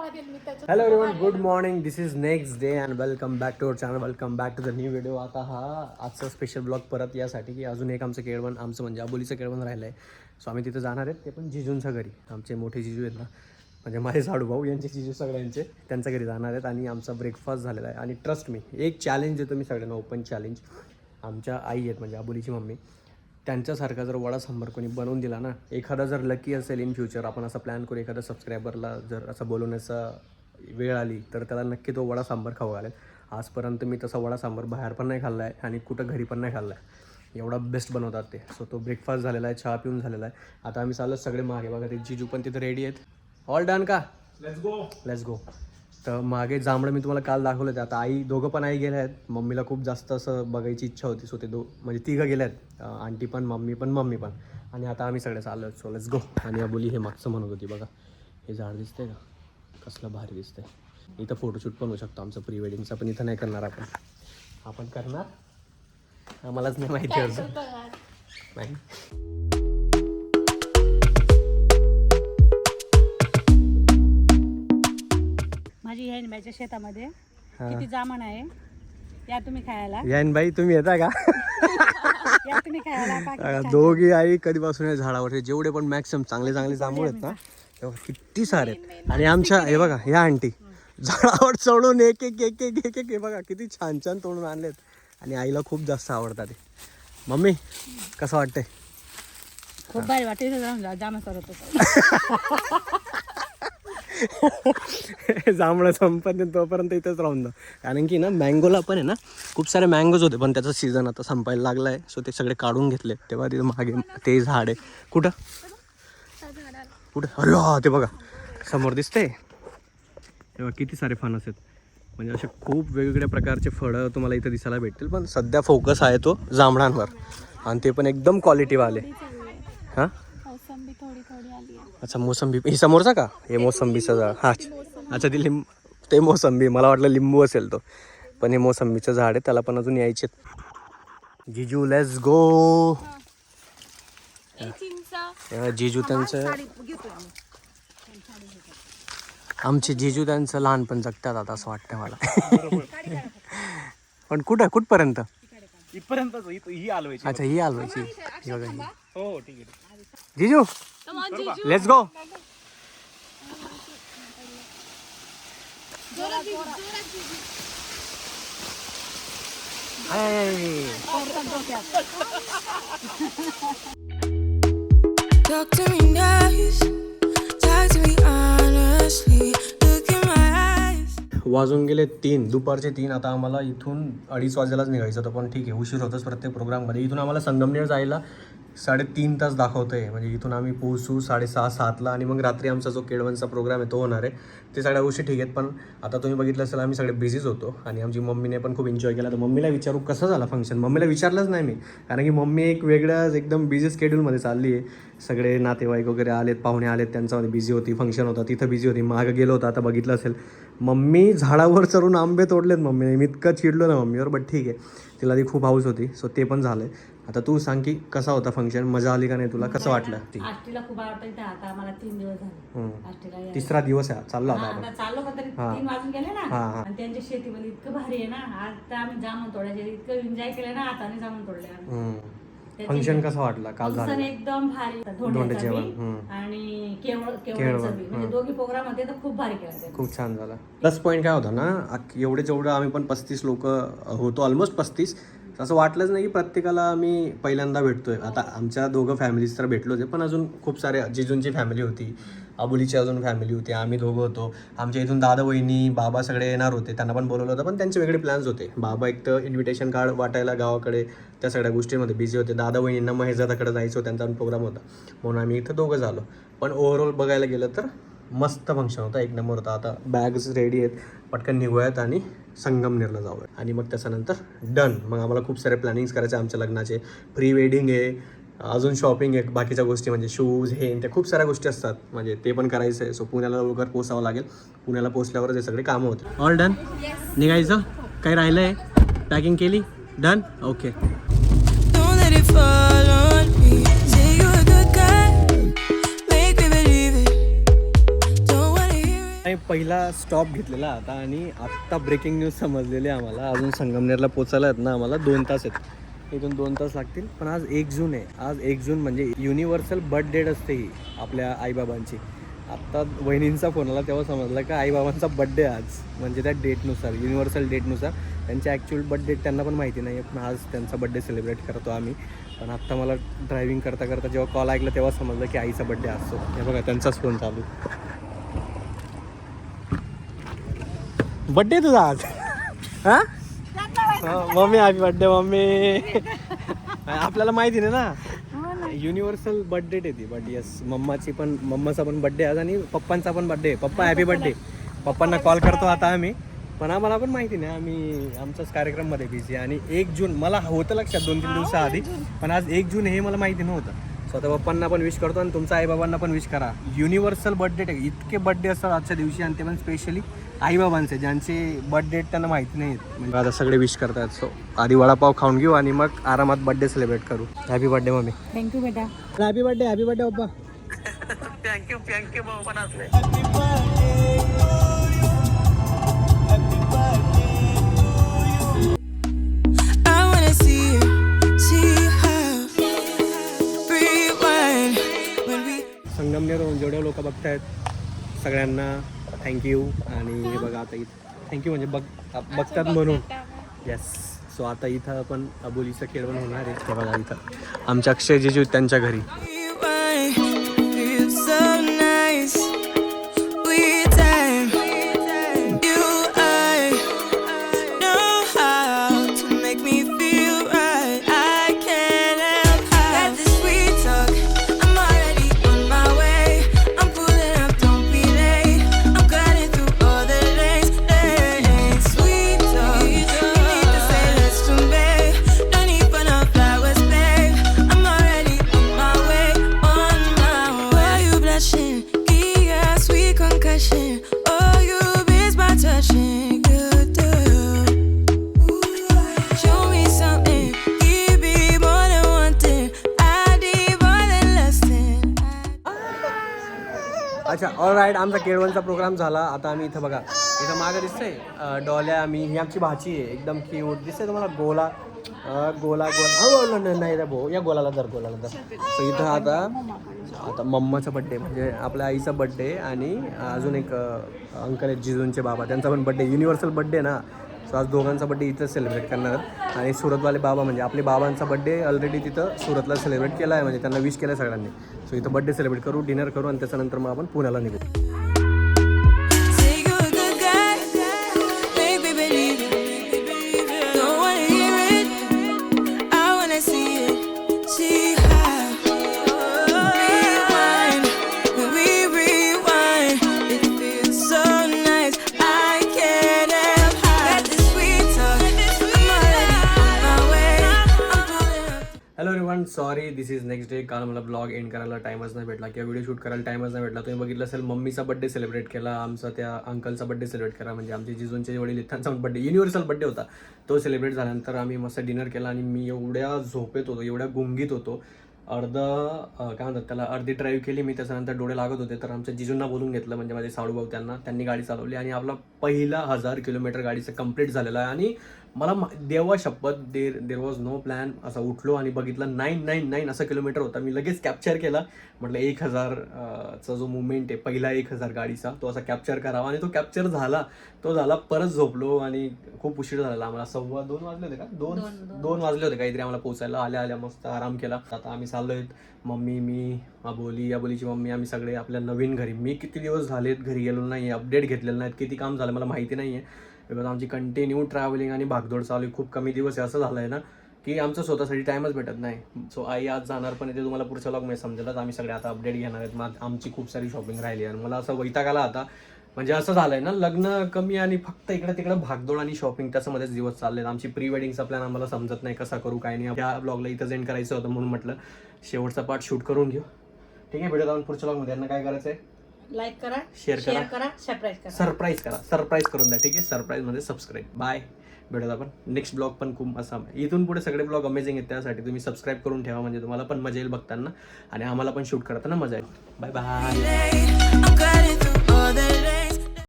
लागेल मी त्याच्यात. Hello everyone, good morning. This is next day and welcome back to our channel. Welcome back to the new video. आता हा आजचा special blog परत यासाठी की अजून एक आमचं केळवण, आमचं म्हणजे आबोलीचं केळवण राहिलं आहे. सो आम्ही तिथं जाणार आहेत, ते पण जिजूंच्या घरी. आमचे मोठे जिजू आहेत ना, म्हणजे माझे साडू भाऊ यांचे जिजू सगळ्यांचे, त्यांच्या घरी जाणार आहेत. आणि आमचा ब्रेकफास्ट झालेला आहे. आणि ट्रस्ट मी, एक चॅलेंज देतो मी सगळ्यांना, ओपन चॅलेंज. आमच्या आई आहेत म्हणजे आबोलीची मम्मी, त्यांच्यासारखा जर वडा सांबार कोणी बनवून दिला ना, एखादा जर लकी असेल इन फ्युचर, आपण असा प्लॅन करू, एखादा सबस्क्रायबरला जर असं बोलवण्याचा वेळ आली तर त्याला नक्की तो वडा सांबार खाऊ घालेल. आजपर्यंत मी तसा वडा सांबार बाहेर पण नाही खाल्ला आहे आणि कुठं घरी पण नाही खाल्ला आहे. एवढा बेस्ट बनवतात ते. सो तो ब्रेकफास्ट झालेला आहे, चहा पिऊन झालेला आहे. आता आम्ही चाललो सगळे मागे. बघा ते जिजू पण तिथे रेडी आहेत. ऑल डन का? Let's go. तर मागे जांभळं मी तुम्हाला काल दाखवलं ते. आता आई, दोघं पण आई गेल्या आहेत. मम्मीला खूप जास्त असं बघायची इच्छा होती. सो ते म्हणजे तिघं गेल्या आहेत, आंटी पण, मम्मी पण. आणि आता आम्ही सगळे चाललो. So let's go. आणि आबोली हे मागचं म्हणत होती, बघा हे झाड दिसतंय का, कसलं भारी दिसतंय. इथं फोटोशूट पण होऊ शकतो आमचं प्री वेडिंगचा, पण इथं नाही करणार आपण करणार, आम्हालाच नाही माहिती होतं. नाही माझी ह्याच्या शेतामध्ये किती जामण आहे, या तुम्ही खायला. यान बाई, तुम्ही येता का? या तुम्ही खायला. दोघी आई कधीपासून या झाडावर, जेवढे पण मॅक्सिमम चांगले जांभूळ आहेत ना, तेव्हा किती सारे आहेत. आणि आमच्या हे बघा, ह्या आंटी झाडावर चढून एक हे बघा किती छान तोडून आणलेत. आणि आईला खूप जास्त आवडतात ते. मम्मी कसं वाटतंय? खूप भारी वाटते. जाम करत होतो. जांभळं संपत तोपर्यंत इथंच राहून जा. कारण की ना मँगोला पण आहे ना, खूप सारे मँगोज होते, पण त्याचा सीझन आता संपायला लागला आहे. सो ते सगळे काढून घेतले. तेव्हा तिथं मागे ते झाड आहे. कुठं? अरे हा, ते बघा समोर दिसतंय. तेव्हा किती सारे फणस आहेत. म्हणजे असे खूप वेगवेगळ्या प्रकारचे फळं तुम्हाला इथं दिसायला भेटतील. पण सध्या फोकस आहे तो जांभळांवर, आणि ते पण एकदम क्वालिटीवाले. हां, अच्छा मोसंबी. ही समोरचा का? हे मोसंबीचं झाड. हा अच्छा, ते मोसंबी, मला वाटलं लिंबू असेल तो, पण हे मोसंबीचं झाड आहे. त्याला पण अजून यायचे. जिजू लेट्स गो. जिजू त्यांचं, आमचे जिजू त्यांचं लहानपण जगतात आता असं वाटतं मला. पण कुठपर्यंत? ही आलवायची. अच्छा, ही आलवायची. हो ठीक आहे. जिजू let's go. Talk to me nice, talk to me honestly, look in my eyes. वाजून गेले 3, दुपारचे 3. आता आम्हाला इथून 2:30 वाजेलाच निघायचं होतं, पण ठीक आहे, उशीर होतोच प्रत्येक प्रोग्राममध्ये. इथून आम्हाला संगमनेर जायला 3.5 तास दाखवतं आहे. म्हणजे इथून आम्ही पोहोचू 6:30-7ला, आणि मग रात्री आमचा जो केळवणचा प्रोग्राम आहे तो होणार आहे. ते सगळ्या गोष्टी ठीक आहेत. पण आता तुम्ही बघितलं असेल, आम्ही सगळे बिझीच होतो. आणि आमची मम्मीने पण खूप एन्जॉय केला. तर मम्मीला विचारू कसं झालं फंक्शन. मम्मीला विचारलंच नाही मी, कारण की मम्मी एक वेगळ्याच एकदम बिझी स्केड्यूलमध्ये चालली आहे. सगळे नातेवाईक वगैरे आलेत, पाहुणे आलेत, त्यांच्यामध्ये बिझी होती. फंक्शन होता तिथं बिझी होती. मागं गेलो होतं, आता बघितलं असेल मम्मी झाडावर चढून आंबे तोडलेत मम्मीने. मी इतकं चिडलो ना मम्मीवर, बट ठीक आहे, तिला ती खूप हाऊस होती. सो ते पण झालं. आता तू सांग की कसा होता फंक्शन, मजा आली का नाही तुला, कसं वाटलं? आष्टीला खूप आवडतं इथं. आता आम्हाला 3 दिवस झाले आष्टीला यायला. 3रा दिवस आहे चाललो आता आपण. आता चाललो का तरी 3 वाजून गेले ना. आणि त्यांच्या शेतीमध्ये इतकं भारी आहे ना. आता आम्ही जामून तोडायचे, इतकं एन्जॉय केलं ना. आता नाही जामून तोडले आम्ही. फंक्शन कसं वाटलं काल झालं? एकदम भारी. धोंड्याचं जेवण आणि केवळचं बी. म्हणजे दोघी प्रोग्राम होते तर खूप भारी केला. खूप छान झाला. प्लस पॉईंट काय होता ना, जेवढं आम्ही पण 35 लोक होतो, ऑलमोस्ट 35. असं वाटलंच नाही की प्रत्येकाला आम्ही पहिल्यांदा भेटतोय. आता आमच्या दोघं फॅमिलीज तर भेटलोच आहे, पण अजून खूप सारे, जिजूंची फॅमिली होती, आबोलीची अजून फॅमिली होती, आम्ही दोघं होतो. आमच्या इथून दादा, वहिनी, बाबा सगळे येणार होते. त्यांना पण बोलवलं होतं, पण त्यांचे वेगळे प्लॅन्स होते. बाबा एक तर इन्व्हिटेशन कार्ड वाटायला गावाकडे, त्या सगळ्या गोष्टींमध्ये बिझी होते. दादा, वहिनींना महेशदादाकडे जायचं, त्यांचा पण प्रोग्राम होता, म्हणून आम्ही इथं दोघं झालो. पण ओव्हरऑल बघायला गेलं तर मस्त फंक्शन होता, एक नंबर होता. आता बॅग्स रेडी आहेत, पटकन निघूयात आणि संगमनेरला जाऊया. आणि मग त्याच्यानंतर डन. मग आम्हाला खूप सारे प्लॅनिंग्स करायचे आमच्या लग्नाचे. प्री वेडिंग आहे, अजून शॉपिंग आहे, बाकीच्या गोष्टी म्हणजे शूज हे त्या खूप साऱ्या गोष्टी असतात, म्हणजे ते पण करायचं आहे. सो पुण्याला लवकर पोचावं लागेल. पुण्याला पोचल्यावरच हे सगळे कामं होते. All done. निघायचं काही राहिलं आहे? पॅकिंग केली? Done. Okay. Don't let it fall on me. Say you're a good guy, make me believe it. Don't wanna hear it. आणि पहिला स्टॉप घेतलेला आता आणि आत्ता ब्रेकिंग न्यूज समजलेली आहे आम्हाला. अजून संगमनेरला पोचायला आहेत ना आम्हाला 2 तास आहेत, इथून 2 तास लागतील. पण आज 1 जून आहे. आज 1 जून म्हणजे युनिव्हर्सल बर्थ डेट असते ही आपल्या आईबाबांची. आत्ता वहिनींचा फोन आला तेव्हा समजलं का आईबाबांचा बड्डे आज, म्हणजे त्या डेटनुसार युनिव्हर्सल डेटनुसार. त्यांची ॲक्च्युअल बर्थ डेट त्यांना पण माहिती नाही आहे, पण आज त्यांचा बड्डे सेलिब्रेट करतो आम्ही. पण आत्ता मला ड्रायव्हिंग करता करता जेव्हा कॉल ऐकला तेव्हा समजलं की आईचा बड्डे असतो. हे बघा त्यांचाच फोन चालू. बड्डे तुझा आज? हां मम्मी हॅपी बड्डे मम्मी. आपल्याला माहिती नाही ना, युनिव्हर्सल बर्थडे आहे ती. बट यस, मम्माचा पण बड्डे आज आणि पप्पांचा पण बड्डे. पप्पा हॅपी बड्डे. पप्पांना कॉल करतो आता आम्ही, पण आम्हाला पण माहिती नाही, आम्ही आमच्याच कार्यक्रममध्ये बिझी. आणि 1 जून मला होतं लक्षात 2-3 दिवसाआधी, पण आज 1 जून हे मला माहिती नव्हतं. स्वतः पप्पांना पण विश करतो आणि तुमच्या आईबाबांना पण विश करा. युनिव्हर्सल बर्थडे आहे. इतके बड्डे असतात आजच्या दिवशी, आणि ते पण स्पेशली आईबाबांचे ज्यांचे बर्थ डेट त्यांना माहिती नाही. म्हणजे आता सगळे विश करतात. सो आधी वडापाव खाऊन घेऊ आणि मग आरामात बर्थडे सेलिब्रेट करू. Happy birthday mummy. थँक्यू बेटा. हॅपी बर्थडे पप्पा. थँक्यू भाऊ पण असले. I wanna see how rewind when we. संगमनेरहून जेवढे लोक बघतायत सगळ्यांना थँक्यू. आणि हे बघा आता इथं थँक्यू म्हणजे बघतात म्हणून. येस. सो आता इथं आपण अबोलीचं खेळवण होणार आहे. हे बघा इथं आमच्या अक्षय जिजू त्यांच्या घरी. Rewind, feels so nice. We time, you I know how to make me feel right. I can't help how. Got this sweet talk, I'm already on my way. I'm pulling up, don't be late. I'm cutting through all the lanes. Sweet talk, you need to say less to me. No need for no flowers, babe. I'm already on my way, on my way. Why you blushing? Yeah, sweet concussion. Oh, you miss my touching. You do. Show me something. Give me more than one thing. I need more than less than. अच्छा all right. आमचा केळवणचा programme झाला. आता आम्ही इथं बघा, इथं मागं दिसतंय डॉल्या. ही आमची भाची आहे, एकदम क्यूट दिसतंय तुम्हाला. गोला नाही रे भाऊ, या गोलाला धर. सो इथं आता मम्माचा बड्डे म्हणजे आपल्या आईचा बड्डे, आणि अजून एक अंकल आहेत जिजूंचे बाबा, त्यांचा पण बड्डे. युनिव्हर्सल बड्डे ना. सो आज दोघांचा बड्डे इथंच सेलिब्रेट करणार आहेत. आणि सुरतवाले बाबा म्हणजे आपले बाबांचा बड्डे ऑलरेडी तिथं सुरतला सेलिब्रेट केला आहे, म्हणजे त्यांना विश केलं आहे सगळ्यांनी. सो इथं बड्डे सेलिब्रेट करू, डिनर करू, आणि त्याच्यानंतर मग आपण पुण्याला निघू. Say you're a good guy, make me believe it. Don't wanna hear it, I wanna see it. See how rewind when we rewind. It feels so nice. I can't help how. Got this sweet talk, I'm already on my way. I'm pulling up. Hello everyone, sorry this is next day. काल मला blog end करायला टाईमच नाही भेटला किंवा video shoot करायला टाईमच नाही भेटला. तुम्ही बघितलं असेल मम्मीचा बड्डे सेलिब्रेट केला, आमचा त्या अंकलचा बड्डे सेलिब्रेट केला, म्हणजे आमचे जिजूंचे वडील त्यांचा बड्डे युनिव्हर्सल बड्डे होता. तो सेलिब्रेट झाल्यानंतर आम्ही मस्त डिनर केला, आणि मी एवढ्या झोपेत होतो, एवढ्या गुंगीत होतो. काय म्हणतात त्याला, अर्धी ड्राईव्ह केली मी. त्याच्यानंतर डोळे लागत होते, तर आमच्या जिजूंना बोलून घेतलं, म्हणजे माझे साडूभाऊ त्यांनी गाडी चालवली, आणि आपला पहिला 1000 किलोमीटर गाडीचं कंप्लीट झालेला आहे. आणि मला देवा शपथ, देर वॉज नो प्लॅन. असं उठलो आणि बघितलं 999 असं किलोमीटर होता. मी लगेच कॅप्चर केला. म्हटलं 1000चा जो मुवमेंट आहे पहिला 1000 गाडीचा, तो असा कॅप्चर करावा. आणि तो कॅप्चर झाला. परत झोपलो, आणि खूप उशीर झालेला आम्हाला. 2:15 वाजले होते का, 2 वाजले होते काहीतरी आम्हाला पोचायला. आल्या मस्त आराम केला. आता आम्ही चाललोय, मम्मी, मी, अबोलीची मम्मी, आम्ही सगळे आपल्या नवीन घरी. मी किती दिवस झालेत घरी गेलो नाही, अपडेट घेतलेलं नाहीत, किती काम झालं मला माहिती नाही आहे. बिकॉज आमची कंटिन्यू ट्रॅव्हलिंग आणि भागदौड चालू आहे. खूप कमी दिवस असं झालं आहे ना की आमचं स्वतःसाठी टाईमच भेटत नाही. सो आई आज जाणार पण ते तुम्हाला पुढच्या व्लॉगमध्ये समजेलच. आम्ही सगळे आता अपडेट घेणार आहेत. मग आमची खूप सारी शॉपिंग राहिली आहे. मला असं वैताग आला आता, म्हणजे असं झालं आहे ना, लग्न कमी आणि फक्त इकडे तिकडे भागदौड आणि शॉपिंग, त्याच्यामध्येच दिवस चालले. आमची प्री वेडिंगचा प्लॅन आम्हाला समजत नाही कसा करू काय नाही. त्या ब्लॉगला इथं एंड करायचं होतं, म्हणून म्हटलं शेवटचा पार्ट शूट करून घेऊ. ठीक आहे, भेटत जाऊन पुढच्या व्लॉगमध्ये. यांना काय करायचं आहे, लाईक करा, शेअर करा, सरप्राईज करून द्या. ठीक आहे, सरप्राईज मध्ये सबस्क्राईब. बाय, भेटत आपण नेक्स्ट ब्लॉग. पण खूप असा इथून पुढे सगळे ब्लॉग अमेझिंग आहेत, त्यासाठी तुम्ही सबस्क्राईब करून ठेवा, म्हणजे तुम्हाला पण मजा येईल बघताना, आणि आम्हाला पण शूट करताना मजा येईल. Bye bye.